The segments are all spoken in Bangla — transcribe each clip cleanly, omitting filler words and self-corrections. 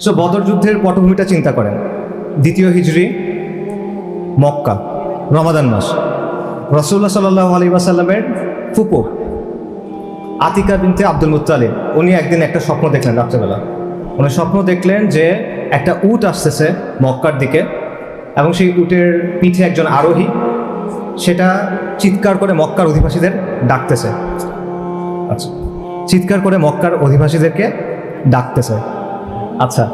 সো বদর যুদ্ধের পটভূমিটা চিন্তা করেন। দ্বিতীয় হিজরি, মক্কা, রমাদান মাস। রাসূলুল্লাহ সাল্লাল্লাহু আলাইহি ওয়াসাল্লামের ফুপু আতিকা বিনতে আব্দুল মুত্তালিব উনি একদিন একটা স্বপ্ন দেখলেন রাত্রেবেলা। উনি স্বপ্ন দেখলেন যে একটা উট আসতেছে মক্কার দিকে এবং সেই উটের পিঠে একজন আরোহী, সেটা চিৎকার করে মক্কার অধিবাসীদের ডাকতেছে। আচ্ছা, চিৎকার করে মক্কার অধিবাসীদেরকে ডাকতেছে। আচ্ছা,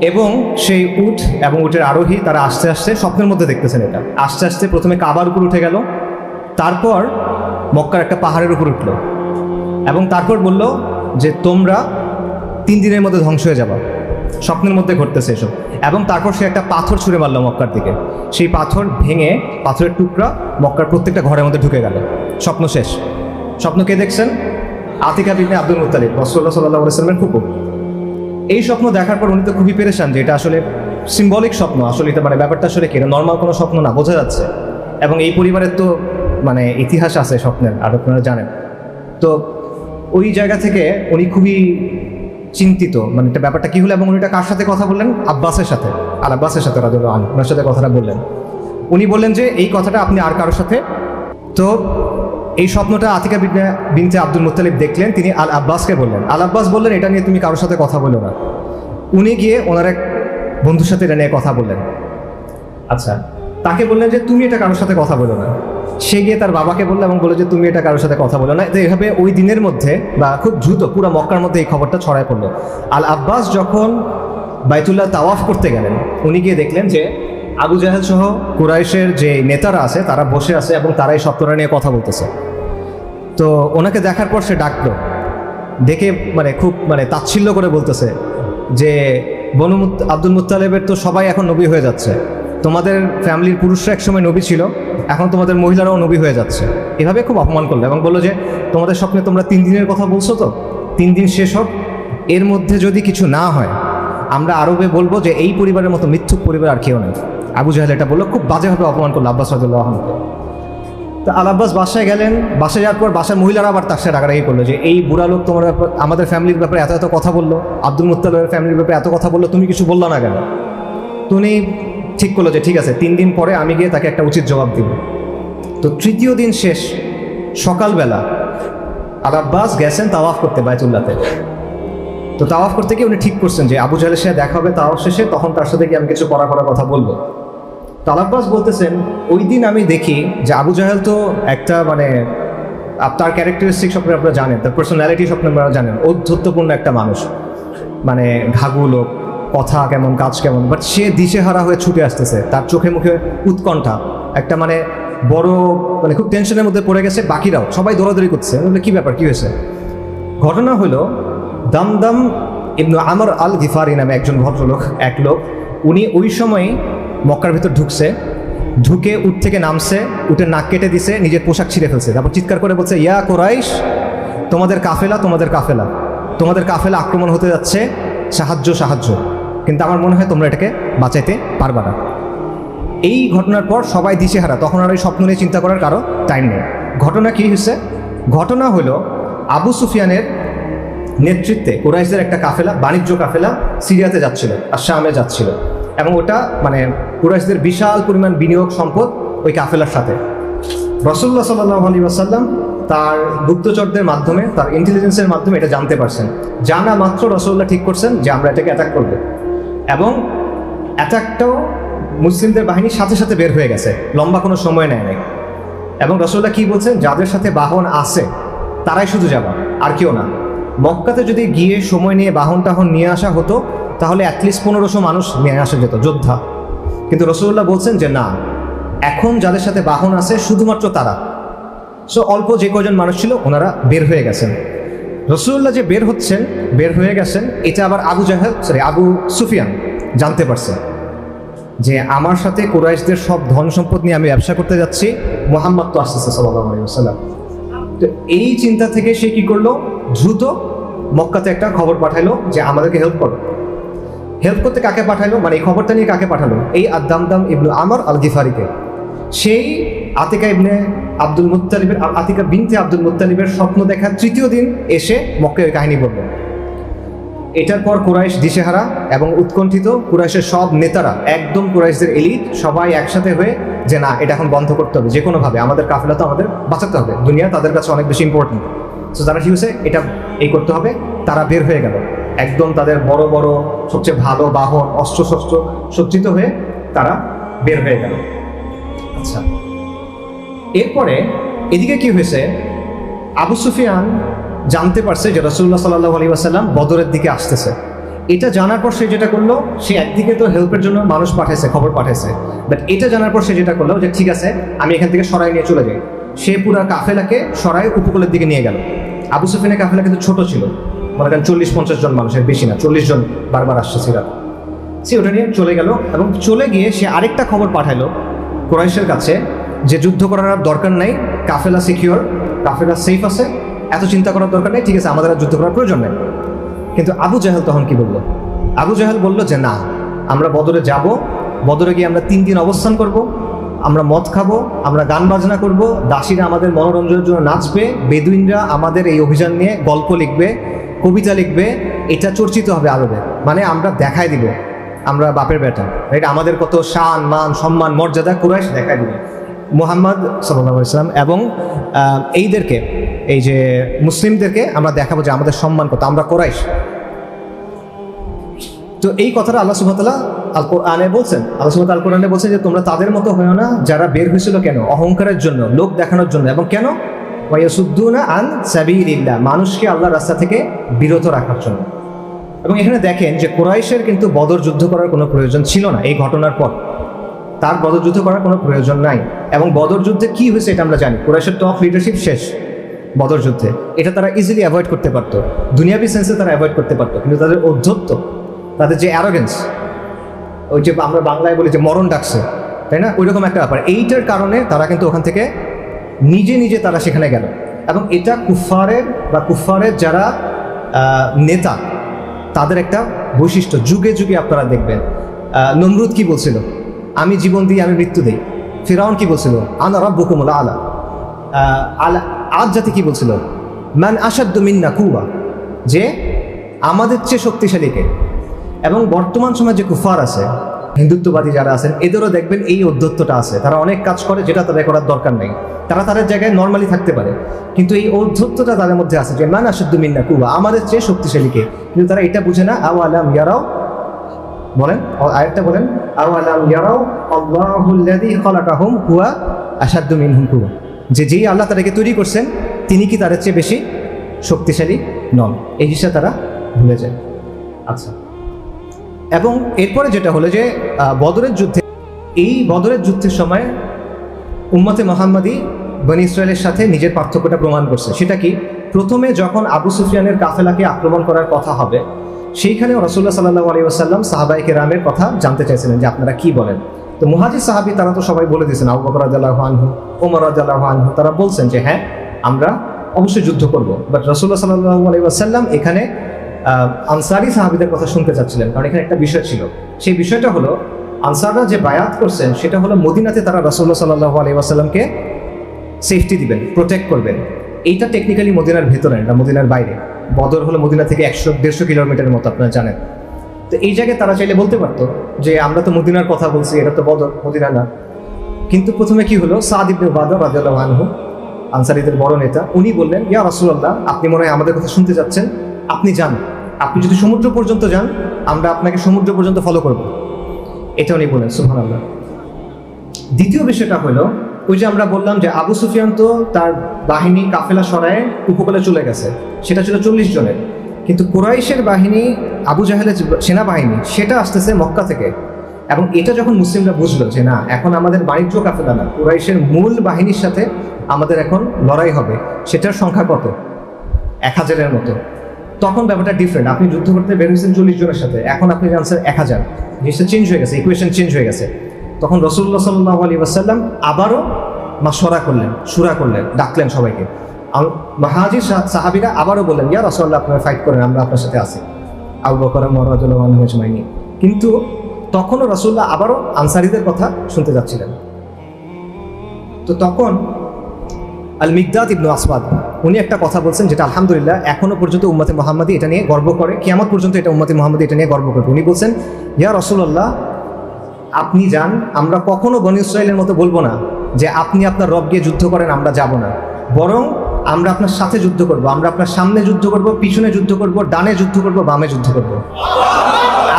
এবং সেই উট এবং উটের আরোহী তারা আস্তে আস্তে স্বপ্নের মধ্যে দেখতেছেন এটা আস্তে আস্তে প্রথমে কাবার উপর উঠে গেল, তারপর মক্কার একটা পাহাড়ের উপর উঠলো এবং তারপর বলল যে তোমরা 3 দিনের মধ্যে ধ্বংস হয়ে যাবা। স্বপ্নের মধ্যে ঘটতেছে এসব। এবং তারপর সে একটা পাথর ছুঁড়ে মারলো মক্কার দিকে, সেই পাথর ভেঙে পাথরের টুকরা মক্কার প্রত্যেকটা ঘরের মধ্যে ঢুকে গেল। স্বপ্ন শেষ। স্বপ্ন কে দেখছেন? আতিকা বিনতে আব্দুল মুত্তালিব, রাসূলুল্লাহ সাল্লাল্লাহু আলাইহি ওয়াসাল্লামের ফুপু। এই স্বপ্ন দেখার পর উনি তো খুবই পেরেশান যে এটা আসলে সিম্বলিক স্বপ্ন, আসলে এটা মানে ব্যাপারটা আসলে কি, এটা নর্মাল কোনো স্বপ্ন না, বোঝা যাচ্ছে। এবং এই পরিবারের তো মানে ইতিহাস আছে স্বপ্নের, আর আপনারা জানেন। তো ওই জায়গা থেকে উনি খুবই চিন্তিত, মানে এটা ব্যাপারটা কি হলো। এবং উনি এটা কার সাথে কথা বললেন? আব্বাসের সাথে, আল আব্বাসের সাথে রাদিয়াল্লাহু আনহু, ওনার সাথে কথাটা বললেন। উনি বললেন যে এই কথাটা আপনি আর কারোর সাথে। তো এই স্বপ্নটা আতিকা বিনতে আব্দুল মুত্তালিব দেখলেন, তিনি আল আব্বাসকে বললেন। আল আব্বাস বললেন এটা নিয়ে তুমি কারোর সাথে কথা বলো না। উনি গিয়ে ওনার এক বন্ধুর সাথে এটা নিয়ে কথা বললেন। আচ্ছা, তাকে বললেন যে তুমি এটা কারোর সাথে কথা বলো না। সে গিয়ে তার বাবাকে বললো এবং বললো যে তুমি এটা কারোর সাথে কথা বলো না। তো এভাবে ওই দিনের মধ্যে বা খুব দ্রুত পুরো মক্কার মধ্যে এই খবরটা ছড়ায় পড়লো। আল আব্বাস যখন বাইতুল্লাহ তাওয়াফ করতে গেলেন, উনি গিয়ে দেখলেন যে আবু জাহেল সহ কুরাইশের যে নেতারা আছে তারা বসে আছে এবং তারা এই স্বপ্নটা নিয়ে কথা বলতেছে। তো ওনাকে দেখার পর সে ডাকলো, দেখে মানে খুব মানে তাচ্ছিল্য করে বলতেছে যে বনু আব্দুল মুত্তালিবের তো সবাই এখন নবী হয়ে যাচ্ছে, তোমাদের ফ্যামিলির পুরুষরা একসময় নবী ছিল, এখন তোমাদের মহিলারাও নবী হয়ে যাচ্ছে। এভাবে খুব অপমান করলো এবং বললো যে তোমাদের স্বপ্নে তোমরা 3 দিনের কথা বলছো, তো 3 দিন শেষ হোক, এর মধ্যে যদি কিছু না হয় আমরা আরবে বলবো যে এই পরিবারের মতো মিথ্যুক পরিবার আর কেউ নেই। আবু জাহেল এটা বললো, খুব বাজেভাবে অপমান করলো আব্বাস রাদিয়াল্লাহু আনহুকে। তো আল আব্বাস বাসায় গেলেন। বাসায় যাওয়ার পর বাসার মহিলারা আবার তার সাথে রাগারাগি করলো যে এই বুড়া লোক তোমার আমাদের ফ্যামিলির ব্যাপারে এত এত কথা বললো, আব্দুল মুত্তালিবের ফ্যামিলির ব্যাপারে এত কথা বললো, তুমি কিছু বললো না কেন? তো উনি ঠিক করলো যে ঠিক আছে, 3 দিন পরে আমি গিয়ে তাকে একটা উচিত জবাব দিব। তো 3য় দিন শেষ সকালবেলা আল আব্বাস গেছেন তাওয়াফ করতে বাইতুল্লাহতে। তো তাওয়াফ করতে গিয়ে উনি ঠিক করছেন যে আবু জাহেলের সাথে দেখা হবে তাওয়াফ শেষে, তখন তার সাথে গিয়ে আমি কিছু কড়া কথা বলবো। তো আল আব্বাস বলতেছেন ওই দিন আমি দেখি যে আবু জাহেল তো একটা মানে তার ক্যারেক্টারিস্টিক স্বপ্নে আপনারা জানেন, তার পার্সোনালিটি স্বপ্নে আপনারা জানেন, ঔদ্ধত্যপূর্ণ একটা মানুষ, মানে ঘাঘু লোক, কথা কেমন কাজ কেমন, বাট সে দিশেহারা হয়ে ছুটে আসতেছে, তার চোখে মুখে উৎকণ্ঠা, একটা মানে বড় মানে খুব টেনশনের মধ্যে পড়ে গেছে। বাকিরাও সবাই দৌড়াদৌড়ি করছে, কি ব্যাপার, কি হয়েছে? ঘটনা হলো দামদাম ইবনু আমর আল গিফারি নামে একজন ভদ্রলোক, এক লোক, উনি ওই সময় মক্কার ভিতর ঢুকছে, ঢুকে উট থেকে নামছে, উটের নাক কেটে দিছে, নিজের পোশাক ছিঁড়ে ফেলছে, তারপর চিৎকার করে বলছে ইয়া কুরাইশ, তোমাদের কাফেলা, তোমাদের কাফেলা, তোমাদের কাফেলা আক্রমণ হতে যাচ্ছে, সাহায্য সাহায্য, কিন্তু আমার মনে হয় তোমরা এটাকে বাঁচাইতে পারবা না। এই ঘটনার পর সবাই দিশেহারা, তখন আর ওই স্বপ্ন নিয়ে চিন্তা করার কারো টাইম নেই। ঘটনা কি হয়েছে? ঘটনা হলো আবু সুফিয়ানের নেতৃত্বে কুরাইশদের একটা কাফেলা, বাণিজ্য কাফেলা সিরিয়াতে যাচ্ছিল আর শামে যাচ্ছিল, এবং ওটা মানে কুরাইশদের বিশাল পরিমাণ বিনিয়োগ সম্পদ ওই কাফেলার সাথে। রাসূলুল্লাহ সাল্লাল্লাহু আলাইহি ওয়াসাল্লাম তার গুপ্তচরদের মাধ্যমে, তার ইন্টেলিজেন্সের মাধ্যমে এটা জানতে পারছেন। জানা মাত্র রাসূলুল্লাহ ঠিক করছেন যে আমরা এটাকে অ্যাটাক করব, এবং অ্যাটাকটাও মুসলিমদের বাহিনীর সাথে সাথে বের হয়ে গেছে, লম্বা কোনো সময় নেয় নাই। এবং রাসূলুল্লাহ কি বলছেন? যাদের সাথে বাহন আছে তারাই শুধু যাবা, আর কেউ না। মক্কাতে যদি গিয়ে সময় নিয়ে বাহন টাহন নিয়ে আসা হতো তাহলে অ্যাটলিস্ট 1500 মানুষ নিয়ে আসা যেত, যোদ্ধা। কিন্তু রাসূলুল্লাহ বলছেন যে না, এখন যাদের সাথে বাহন আছে শুধুমাত্র তারা। সো অল্প যে কজন মানুষ ছিল ওনারা বের হয়ে গেছেন। রাসূলুল্লাহ যে বের হয়ে গেছেন, এটা আবার আবু সুফিয়ান জানতে পারছেন যে আমার সাথে কুরাইশদের সব ধন সম্পদ নিয়ে আমি ব্যবসা করতে যাচ্ছি, মুহাম্মদ তো আসতেছে সাল্লাল্লাহু আলাইহি ওয়াসাল্লাম। তো এই চিন্তা থেকে সে কি করলো, দ্রুত মক্কাতে একটা খবর পাঠাইলো যে আমাদেরকে হেল্প করো। হেল্প করতে কাকে পাঠাইলো, মানে এই খবরটা নিয়ে কাকে পাঠালো? এই দামদাম ইবনু আমর আল গিফারিকে। সেই আতিকা বিনতে আব্দুল মুত্তালিবের স্বপ্ন দেখার 3য় দিন এসে মক্কার কাহিনী বলল। এটার পর কুরাইশ দিশেহারা এবং উৎকণ্ঠিত। কুরাইশের সব নেতারা, একদম কুরাইশদের এলিট, সবাই একসাথে হয়ে যে না, এটা এখন বন্ধ করতে হবে যে কোনোভাবে, আমাদের কাফেলা তো আমাদের বাঁচাতে হবে, দুনিয়া তাদের কাছে অনেক বেশি ইম্পর্টেন্ট। সো তারা কি হয়েছে, এটা এই করতে হবে। তারা বের হয়ে গেল, একদম তাদের বড় বড় সবচেয়ে ভালো বাহন, অস্ত্রশস্ত্র সজ্জিত হয়ে তারা বের হয়ে গেল। আচ্ছা, এরপরে এদিকে কি হয়েছে, আবু সুফিয়ান জানতে পারছে যে রাসূলুল্লাহ সাল্লাল্লাহু আলাইহি ওয়াসাল্লাম বদরের দিকে আসতেছে। এটা জানার পর সে যেটা করলো, সে একদিকে তো হেল্পের জন্য মানুষ পাঠাইছে, খবর পাঠাইছে, বাট এটা জানার পর সে যেটা করলো যে ঠিক আছে, আমি এখান থেকে সরাই নিয়ে চলে যাই। সে পুরা কাফেলাকে সরাই উপকূলের দিকে নিয়ে গেল। আবু সুফিয়ানের কাফেলা কিন্তু ছোট ছিল, মনে করেন 40-50 জন মানুষের বেশি না, 40 জন বারবার আসছে সিরাত। সে ওটা নিয়ে চলে গেল এবং চলে গিয়ে সে আরেকটা খবর পাঠাইলো কুরাইশের কাছে যে যুদ্ধ করার আর দরকার নাই, কাফেলা সিকিউর, কাফেলা সেফ আছে, এত চিন্তা করার দরকার নেই, ঠিক আছে, আমাদের আর যুদ্ধ করার প্রয়োজন নেই। কিন্তু আবু জাহেল তখন কি বলল? আবু জাহেল বলল যে না, আমরা বদরে যাব, বদরে গিয়ে আমরা 3 দিন অবস্থান করব, আমরা মদ খাবো, আমরা গান বাজনা করব, দাসীরা আমাদের মনোরঞ্জনের জন্য নাচবে, বেদুইনরা আমাদের এই অভিযান নিয়ে গল্প লিখবে, কবিতা লিখবে, এটা চর্চিত হবে আরবে, মানে আমরা দেখাই দিব আমরা বাপের বেটা, রাইট? আমাদের কত শান মান সম্মান মর্যাদা কুরাইশ দেখাই দিবে। মুহাম্মদ সাল্লাল্লাহু আলাইহি ওয়াসাল্লাম এবং এইদেরকে, এই যে মুসলিমদেরকে আমরা দেখাবো যে আমাদের সম্মান কত, আমরা কুরাইশ। তো এই কথাটা আল্লাহ সুবহানাহু ওয়া তাআলা আল কোরআনে বলছেন, আল্লাহ সুবহানাহু ওয়া তাআলা কোরআনে বলছেন যে তোমরা তাদের মতো হয়ো না যারা বের হয়েছিল কেন, অহংকারের জন্য, লোক দেখানোর জন্য, এবং কেন ওয়ায়াসুদ্দুনা আন সাবিলিল্লাহ, মানুষকে আল্লাহর রাস্তা থেকে বিরত রাখার জন্য। এবং এখানে দেখেন যে কুরাইশের কিন্তু বদর যুদ্ধ করার কোনো প্রয়োজন ছিল না। এই ঘটনার পর তার বদর যুদ্ধ করার কোনো প্রয়োজন নাই। এবং বদর যুদ্ধে কি হয়েছে এটা আমরা জানি, কুরাইশের টপ লিডারশিপ শেষ বদর যুদ্ধে, এটা তারা ইজিলি অ্যাভয়েড করতে পারতো, দুনিয়াবি সেন্সে তারা অ্যাভয়েড করতে পারতো, কিন্তু তাদের ঔদ্ধত্য, তাদের যে অ্যারোগেন্স, ওই যে আমরা বাংলায় বলি যে মরণ ডাকছে, তাই না, ওইরকম একটা ব্যাপার, এইটার কারণে তারা কিন্তু ওখান থেকে নিজে নিজে তারা সেখানে গেল। এবং এটা কুফফারের যারা নেতা, তাদের একটা বৈশিষ্ট্য, যুগে যুগে আপনারা দেখবেন। নমরুদ কি বলছিল, আমি জীবন দিই, আমি মৃত্যু দিই। ফিরাউন কি বলছিল, আনা রাব্বুকুমুল আলা। আদ জাতি কি বলছিল, মান আশাদ্দু মিন্না কুওয়া, যে আমাদের চেয়ে শক্তিশালী কে। এবং বর্তমান সময় যে কুফার আছে, হিন্দুত্ববাদী যারা আছেন, এদেরও দেখবেন এই ঔদ্ধত্যটা আছে। তারা অনেক কাজ করে যেটা তাদের করার দরকার নেই, তারা তাদের জায়গায় নর্মালি থাকতে পারে, কিন্তু এই ঔদ্ধত্যটা তাদের মধ্যে আছে যে মান আশাদ্দু মিন্না কুওয়া, আমাদের চেয়ে শক্তিশালী কে। কিন্তু তারা এটা বুঝে না। আওয়ালাম ইয়ারাও, বলেন আয়াতটা বলেন, আওয়ালাম ইয়ারাও আল্লাহুল্লাযী খালাকাহুম হুয়া আশাদ্দু মিনহুম কুওয়া, যে যেই আল্লাহ তাদেরকে তৈরি করছেন তিনি কি তাদের চেয়ে বেশি শক্তিশালী নন। এই জিনিসটা তারা ভুলে যায়। আচ্ছা, এবং এরপরে যেটা হলো যে বদরের যুদ্ধে, এই বদরের যুদ্ধের সময় উম্মতে মুহাম্মাদি বনী ইসরায়েলের সাথে নিজের পার্থক্যটা প্রমাণ করছে। সেটা কি, প্রথমে যখন আবু সুফিয়ানের কাফেলাকে আক্রমণ করার কথা হবে, সেইখানে রাসূলুল্লাহ সাল্লাল্লাহু আলাইহি ওয়াসাল্লাম সাহাবায়ে কেরামের কথা জানতে চাইছিলেন যে আপনারা কি বলেন। তো মুহাজির সাহাবী তারা তো সবাই বলে দিয়েছেন, আবু বকর রাদিয়াল্লাহু আনহু, ওমর রাদিয়াল্লাহু আনহু, তারা বলছেন যে হ্যাঁ আমরা অবশ্যই যুদ্ধ করব। বাট রাসূলুল্লাহ সাল্লাল্লাহু আলাইহি ওয়াসাল্লাম এখানে আনসারি সাহাবীদের কথা শুনতে চাচ্ছিলেন, কারণ এখানে একটা বিষয় ছিল। সেই বিষয়টা হলো, আনসাররা যে বায়াত করছেন সেটা হলো মদিনাতে তারা রাসূলুল্লাহ সাল্লাল্লাহু আলাইহি ওয়াসাল্লামকে সেফটি দিবেন, প্রোটেক্ট করবেন। এইটা টেকনিক্যালি মদিনার ভেতরে না, মদিনার বাইরে। বদর হলো মদিনা থেকে 100-150 কিলোমিটারের মতো, আপনারা জানেন। তো এই জায়গায় তারা চাইলে বলতে পারতো যে আমরা তো মদিনার কথা বলছি, এটা তো বদর, মদিনা না। কিন্তু প্রথমে কি হলো, সাদ ইবনে উবাদা রাদিয়াল্লাহু আনহু, আনসারীদের বড় নেতা, উনি বললেন, ইয়া রাসূলুল্লাহ, আপনি মনে হয় আমাদের কথা শুনতে যাচ্ছেন, আপনি যান, আপনি যদি সমুদ্র পর্যন্ত যান আমরা আপনাকে সমুদ্র পর্যন্ত ফলো করব। এটা উনি বলেন, সুবহানাল্লাহ। দ্বিতীয় বিষয়টা হলো, ওই যে আমরা বললাম যে আবু সুফিয়ান তো তার বাহিনী কাফেলা সরায়ে উপকূলে চলে গেছে, সেটা ছিল 40 জনের। কিন্তু কুরাইশের বাহিনী, আবু জাহেলের সেনাবাহিনী, সেটা আসতেছে মক্কা থেকে। এবং এটা যখন মুসলিমরা বুঝলো যে না, এখন আমাদের বাণিজ্য কাফেলা না, কুরাইশের মূল বাহিনীর সাথে আমাদের এখন লড়াই হবে, সেটার সংখ্যা কত, 1000-এর মতো। তখন ব্যাপারটা ডিফারেন্ট। আপনি যুদ্ধ করতে বের হয়েছেন 40 জনের সাথে, এখন আপনি জানছেন 1000, জিনিসটা চেঞ্জ হয়ে গেছে, ইকুয়েশন চেঞ্জ হয়ে গেছে। তখন রাসূলুল্লাহ সাল্লাল্লাহু আলাইহি ওয়াসাল্লাম আবারও মাশওয়ারা করলেন, শুরা করলেন, ডাকলেন সবাইকে। মুহাজির সাহাবীরা আবারও বললেন, ইয়া রাসূলুল্লাহ, আপনারা ফাইট করেন, আমরা আপনার সাথে আছি, আবু বকর ওমর রাদিয়াল্লাহু আনহুম আজমাইন। কিন্তু তখনও রাসূলুল্লাহ আবারও আনসারীদের কথা শুনতে যাচ্ছিলেন। তো তখন আল মিকদাদ ইবনে আসওয়াদ উনি একটা কথা বলছেন যেটা আলহামদুলিল্লাহ এখনো পর্যন্ত উম্মতে মুহাম্মাদি এটা নিয়ে গর্ব করে, কিয়ামত পর্যন্ত এটা উম্মতে মুহাম্মাদি এটা নিয়ে গর্ব করবে। উনি বলছেন, ইয়া রাসূলুল্লাহ, আপনি যান, আমরা কখনো বনী ইসরাইলের মতো বলবো না যে আপনি আপনার রব গিয়ে যুদ্ধ করেন, আমরা যাব না, বরং আমরা আপনার সাথে যুদ্ধ করব, আমরা আপনার সামনে যুদ্ধ করব, পিছনে যুদ্ধ করব, ডানে যুদ্ধ করব, বামে যুদ্ধ করব।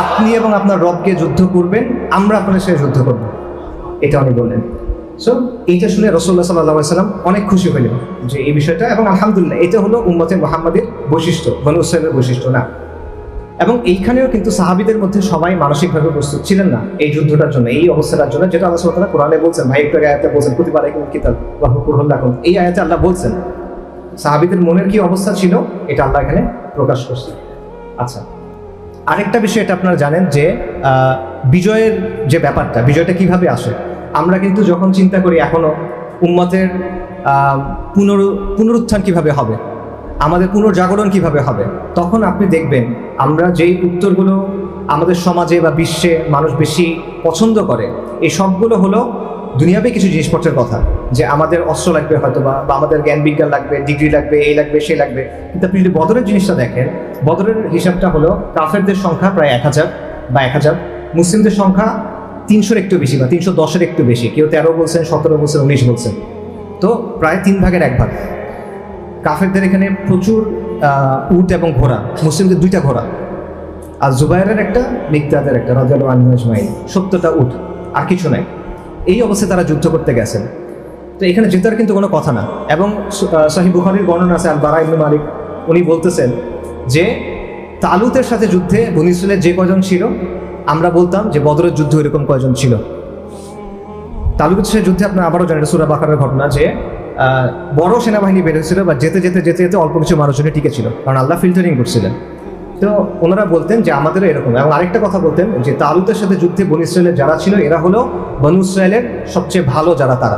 আপনি এবং আপনার রবকে যুদ্ধ করবেন, আমরা আপনার সাথে যুদ্ধ করব, এটা উনি বললেন। সো এইটা শুনে রাসূলুল্লাহ সাল্লাল্লাহু আলাইহি ওয়াসাল্লাম অনেক খুশি হলেন যে এই বিষয়টা, এবং আলহামদুলিল্লাহ এটা হলো উম্মতে মুহাম্মাদের বৈশিষ্ট্য, বনী ইসরাইলের বৈশিষ্ট্য না। এবং এইখানেও কিন্তু সাহাবীদের মধ্যে সবাই মানসিকভাবে প্রস্তুত ছিলেন না এই যুদ্ধটার জন্য, এই অবস্থাটার জন্য, যেটা আল্লাহ সুবহানাহু ওয়া তাআলা কোরআনে বলছেন। ভাই একটু আয়াতে বলছেন কুতিবা আলাইকুমুল কিতাল ওয়া হুয়া কুরহুন লাকুম, এই আয়াতে আল্লাহ বলছেন সাহাবীদের মনের কি অবস্থা ছিল এটা আল্লাহ এখানে প্রকাশ করছে। আচ্ছা, আরেকটা বিষয় এটা আপনারা জানেন যে বিজয়ের যে ব্যাপারটা, বিজয়টা কিভাবে আসে। আমরা কিন্তু যখন চিন্তা করি এখনো উম্মতের পুনরুত্থান কিভাবে হবে, আমাদের পুনর্জাগরণ কিভাবে হবে, তখন আপনি দেখবেন আমরা যেই উত্তরগুলো আমাদের সমাজে বা বিশ্বে মানুষ বেশি পছন্দ করে, এই সবগুলো হলো দুনিয়াবে কিছু জিনিসপত্রের কথা, যে আমাদের অস্ত্র লাগবে হয়তো বা আমাদের জ্ঞান বিজ্ঞান লাগবে, ডিগ্রি লাগবে, এই লাগবে সেই লাগবে। কিন্তু আপনি যদি বদরের জিনিসটা দেখেন, বদরের হিসাবটা হলো কাফেরদের সংখ্যা প্রায় 1000 বা 1000, মুসলিমদের সংখ্যা 300-র একটু বেশি বা 310-এর একটু বেশি, কেউ 13 বলছেন, 17 বলছেন, 19 বলছেন, তো প্রায় 3 ভাগের 1 ভাগ। কাফেরদের এখানে প্রচুর উট এবং ঘোড়া, মুসলিমদের 2টা ঘোড়া, আর জুবাইরের একটা, মিকদাদের একটা, রাদিয়াল্লাহু আনহু আজমাইন, 70টা উট, আর কিছু নাই। এই অবস্থায় তারা যুদ্ধ করতে গেছেন, তো এখানে জেতার কিন্তু কোনো কথা না। এবং সহিহ বুখারীর বর্ণনা আছে, আল বারা ইবনে মালিক উনি বলতেছেন যে তালুতের সাথে যুদ্ধে বনী ইসরাইলের যে কয়জন ছিল, আমরা বলতাম যে বদরের যুদ্ধ এরকম কয়জন ছিল। তালুতের সাথে যুদ্ধে আপনার আবারও জানেন সূরা বাকারার ঘটনা, যে বড় সেনাবাহিনী বের হয়েছিল, বা যেতে যেতে যেতে যেতে অল্প কিছু মানুষজনে টিকে ছিল, কারণ আল্লাহ ফিল্টারিং করছিলেন। তো ওনারা বলতেন যে আমাদেরও এরকম। এবং আরেকটা কথা বলতেন যে তালুতের সাথে যুদ্ধে বনী ইসরাইলের যারা ছিল এরা হলো বনী ইসরাইলের সবচেয়ে ভালো যারা, তারা